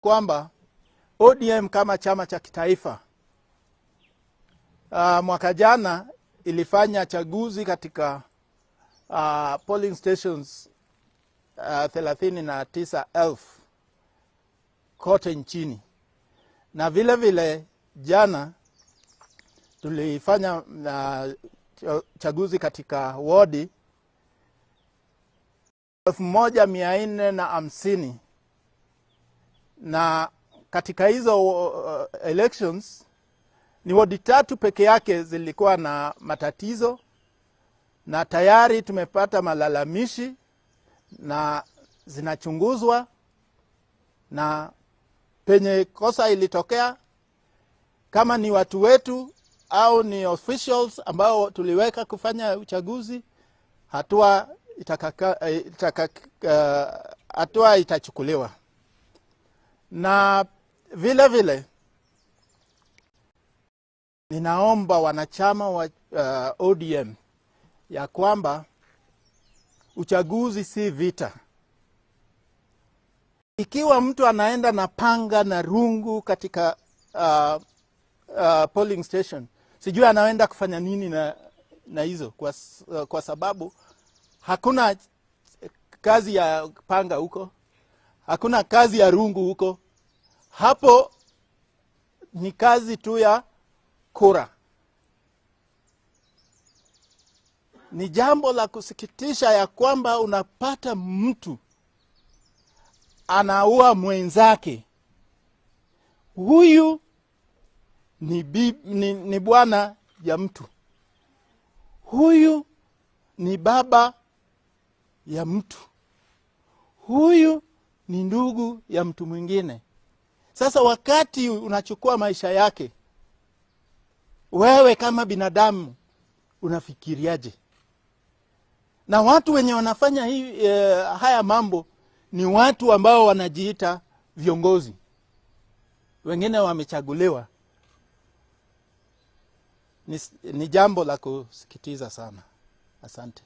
kwamba ODM kama chama cha kitaifa mwaka jana ilifanya chaguzi katika polling stations 39,000 kote nchini, na vile vile jana tulifanya chaguzi katika wadi 1450, na katika hizo elections ni wadi 3 peke yake zilikuwa na matatizo, na tayari tumepata malalamishi na zinachunguzwa, na penye kosa ilitokea, kama ni watu wetu au ni officials ambao tuliweka kufanya uchaguzi, hatua itachukuliwa. Na vile vile ninaomba wanachama wa ODM ya kwamba uchaguzi si vita. Ikiwa mtu anaenda na panga na rungu katika polling station, sijui anaenda kufanya nini na hizo, kwa sababu hakuna kazi ya panga huko, hakuna kazi ya rungu huko. Hapo ni kazi tu ya kura. Ni jambo la kusikitisha ya kwamba unapata mtu anaua mwenzake. Huyu ni bwana ya mtu, huyu ni baba ya mtu, huyu ni ndugu ya mtu mwingine. Sasa wakati unachukua maisha yake, wewe kama binadamu unafikiriaje? Na watu wenye wanafanya haya mambo ni watu ambao wanajiita viongozi, wengine wamechaguliwa. Ni jambo la kusikitiza sana. Asante.